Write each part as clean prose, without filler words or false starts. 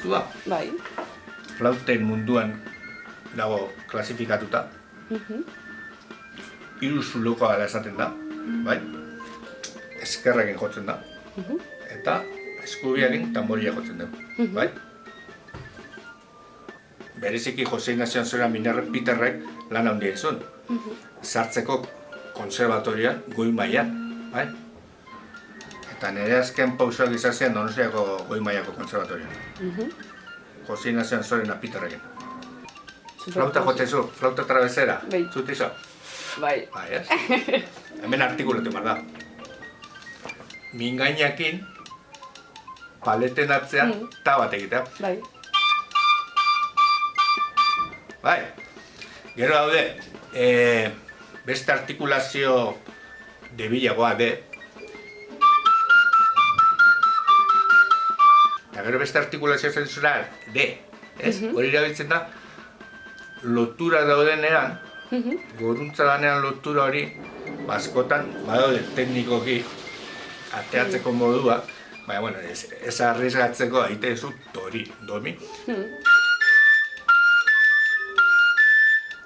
testua. Bai. Flauten munduan dago klasifikatuta. Hiru zulokoa dela esaten da, bai? Eskerrekin jotzen da. Eta eskubiarekin tamboria jotzen dugu, bai? Bereziki Jose Ignacio Ansoera Minerva Peterrek lan handia izun. Sartzeko konserbatorian goi mailan, bai? Eta nire azken pausoak izan ziren Donostiako goi mailako konserbatorian. Jose Ignacio Ansoera Peterrekin. Flauta jotezu, flauta travesera, zutizo? Bai. Bai, ez? Hemen artikulatu behar da. Mingainakin, paleten atzean, ta bat egitea. Bai. Bai. Gero daude, beste artikulazio debilagoa de. Eta gero beste artikulazio zensural de. Ez? Hori erabiltzen da, lotura daudenean, goruntza danean lotura hori, askotan badaude teknikoki ateatzeko modua, baina, bueno, ez arriesgatzeko aite zu tori, domi.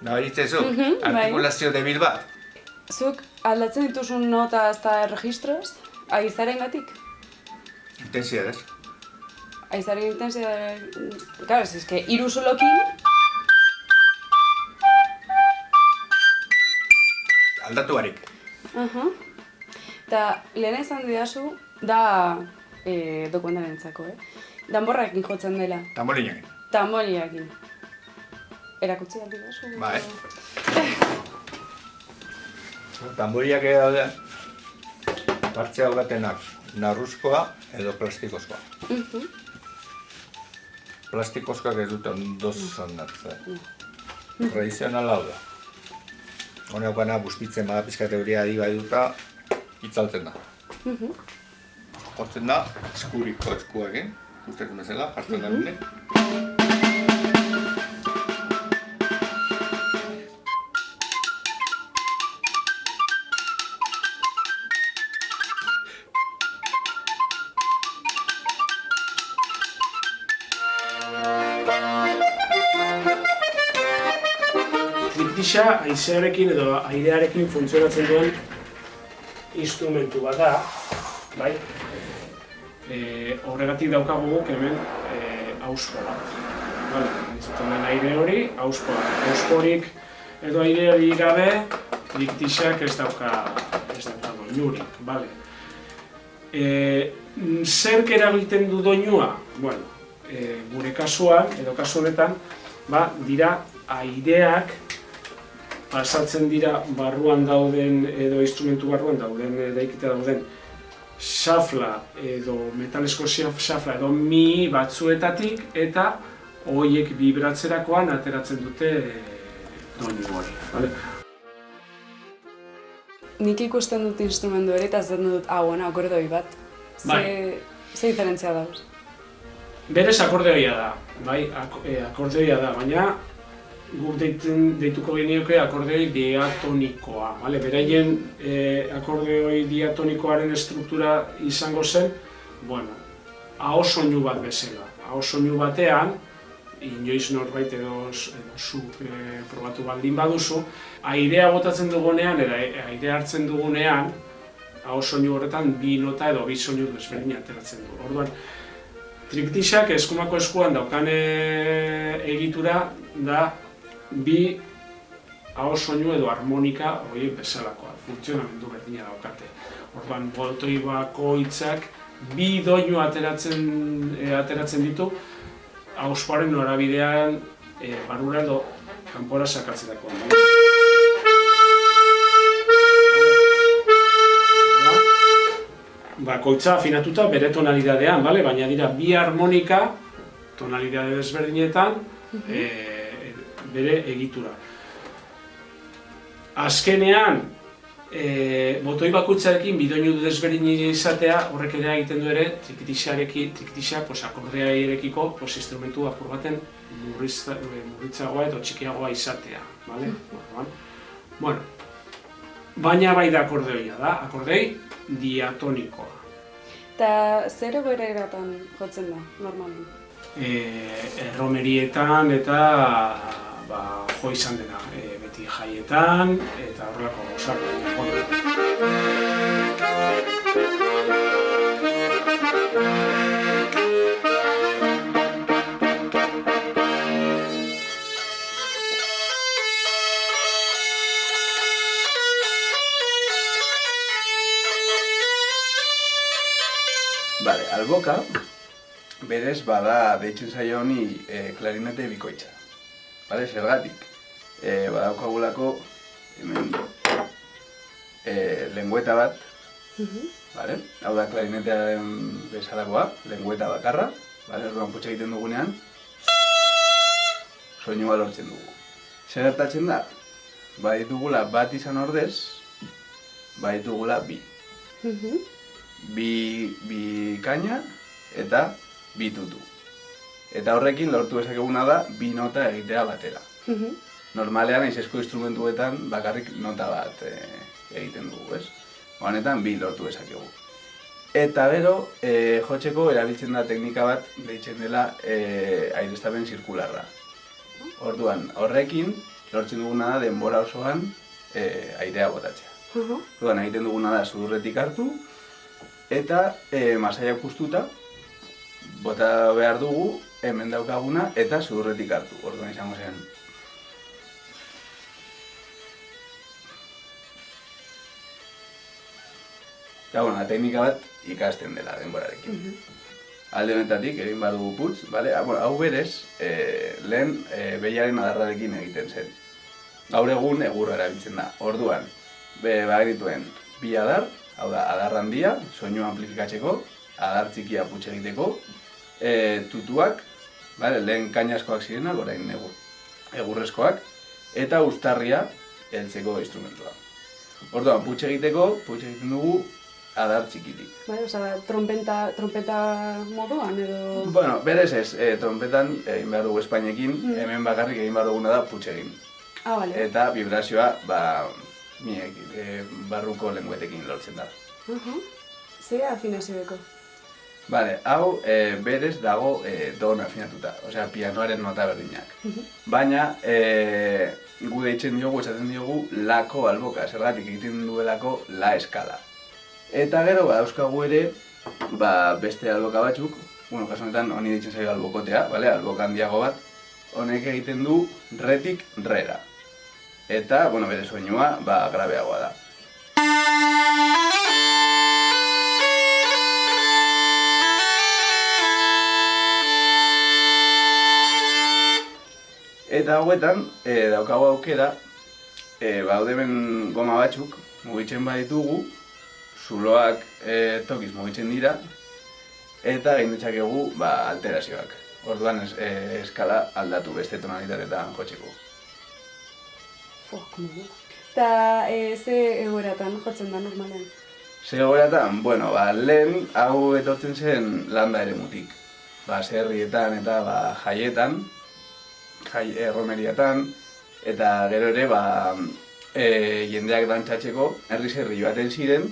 Nabaritzezu, artikulazio debil bat. Zuk aldatzen dituzun nota eta erregistroz, aizaren gatik? Intensidadez. Aizaren intensidadez... Claro, es que hiru zulokin... Aldatu barik. Eta lehen esan didazu, da dokumentarentzako, danborrakin jotzen dela. Tamborinakin. Tamborinakin. Erakutsi aldi dazu? Bai. Tamboriak daude, partxe hau batenak narruzkoa edo plastikozkoa. Plastikozkoak ez dute ondo zondatzen. Tradizionala hau da. Honeokana bustitzen bada pizka teoria adi bai duta, itzaltzen da. Hortzen da, eskuriko eskuekin, gustatzen bezala, jartzen da nire. Triptixa haizearekin edo airearekin funtzionatzen duen instrumentu bat da, bai? Horregatik daukagu guk hemen hauspo bat. Entzuten aire hori, hauspo bat. Hausporik edo aireari gabe, triptixak ez dauka doinurik, bale? Zerk erabiltzen du doinua? Bueno, gure kasuan, edo kasu honetan, dira aireak pasatzen dira barruan dauden edo instrumentu barruan dauden daikita dauden xafla edo metalesko xafla edo mi batzuetatik eta horiek vibratzerakoan ateratzen dute doinu hori, bale? Nik ikusten dut instrumentu hori eta zen dut, akordoi bat. Ze diferentzia dauz? Berez akordeoia da, bai, akordeoia da, baina guk deituko genioke akordeoi diatonikoa, bale? Beraien akordeoi diatonikoaren estruktura izango zen, bueno, aho soinu bat bezala. Aho soinu batean, inoiz norbait edo zuk probatu baldin baduzu, airea botatzen dugunean, airea hartzen dugunean, aho soinu horretan bi nota edo bi soinu desberdin ateratzen du. Orduan, triptixak eskumako eskuan daukan egitura da bi aho soinu edo harmonika horiek bezalakoa, funtzionamendu berdina daukate. Orduan, botoi bakoitzak bi doinu ateratzen ditu hauspoaren norabidean barrura edo kanpora sakatzerako. Bakoitza afinatuta bere tonalidadean, baina dira bi harmonika tonalidade desberdinetan bere egitura. Azkenean, botoi bakoitzarekin bidoinu desberdin izatea horrek ere egiten du ere triptixak akordeaiarekiko instrumentu apur baten murritzagoa edo txikiagoa izatea. Baina bai da akordeoia da, akordei diatonikoa. Eta zer egoeratan jotzen da, normalmente? erromerietan eta jo izan dena, beti jaietan eta horrelako gauzak, Bale, alboka, berez bada deitzen zaio honi klarinete bikoitza. Bale, zergatik? Badaukagulako hemen lengüeta bat, bale? Hau da klarinetearen bezalakoa, lengüeta bakarra, bale? Orduan putxa egiten dugunean, soinua lortzen dugu. Zer gertatzen da? Baditugula bat izan ordez, baditugula bi. Bi kaina eta bi tutu. Eta horrekin lortu ezakeguna da bi nota egitea batera. Normalean haizezko instrumentuetan bakarrik nota bat egiten dugu, ez? Honetan bi lortu ezakegu. Eta gero, jotzeko erabiltzen da teknika bat deitzen dela aireztapen zirkularra. Orduan, horrekin lortzen duguna da denbora osoan airea botatzea. Orduan, egiten duguna da sudurretik hartu, eta masaiak puztuta, bota behar dugu, hemen daukaguna, eta sudurretik hartu. Orduan izango zen. Eta, teknika bat ikasten dela denborarekin. Alde honetatik, egin behar dugu putz, bale? Hau berez, lehen behiaren adarrarekin egiten zen. Gaur egun egurra erabiltzen da. Orduan, bagerituen bi adar, hau da, adar handia, soinua amplifikatzeko, adar txikia putz egiteko, tutuak, lehen kainazkoak zirenak, orain egurrezkoak, eta uztarria heltzeko instrumentua. Orduan, putz egiten dugu adar txikitik. Trompeta moduan edo... Bueno, berez ez, trompetan egin behar dugu espainekin, hemen bakarrik egin behar duguna da putz egin. Bale. Eta vibrazioa, barruko lengüetekin lortzen da. Ze afinaziodeko? Bale, hau berez dago don afinatuta, osea, pianoaren nota berdinak. Baina, gu deitzen diogu, esaten diogu, lako alboka, zergatik egiten duelako la eskala. Eta gero, dauzkagu ere, beste alboka batzuk, kasu honetan, honi deitzen zaio albokotea, alboka handiago bat, honek egiten du retik rera. Eta, bere soinua, grabeagoa da. Eta hauetan, daukagu aukera, hemen goma batzuk mugitzen baditugu, zuloak tokiz mugitzen dira, eta egin ditzakegu alterazioak. Orduan eskala aldatu beste tonalitatetan jotzeko. Eta ze egoeratan jotzen da normalean? Ze egoeratan? Lehen hau etortzen zen landa eremutik. Zerrietan eta jaietan, erromeriatan, eta gero ere jendeak dantzatzeko herri baten ziren,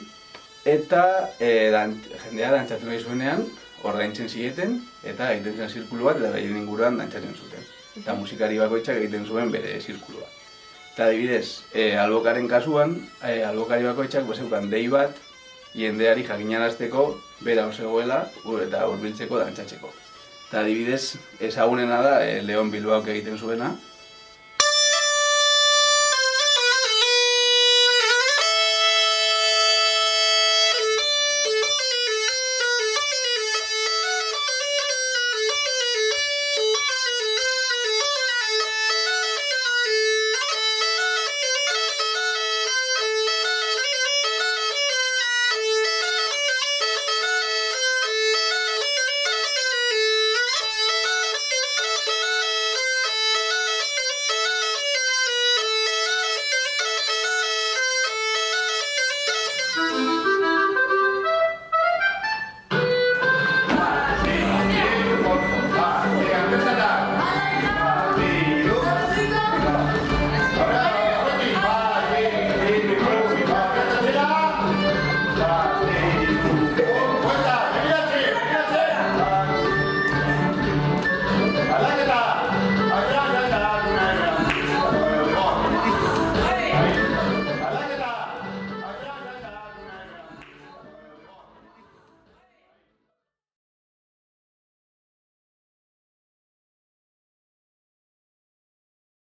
eta jendea dantzatzen nahi zuenean, ordaintzen zieten, eta egiten zen zirkulu bat, eta gehien inguruan dantzatzen zuten. Eta musikari bakoitzak egiten zuen bere zirkulua. Eta adibidez, albokaren kasuan, albokari bakoitzak zeukan dei bat, jendeari jakinarazteko bera zegoela eta hurbiltzeko dantzatzeko. Eta adibidez, ezagunena da Leon Bilbaok egiten zuena,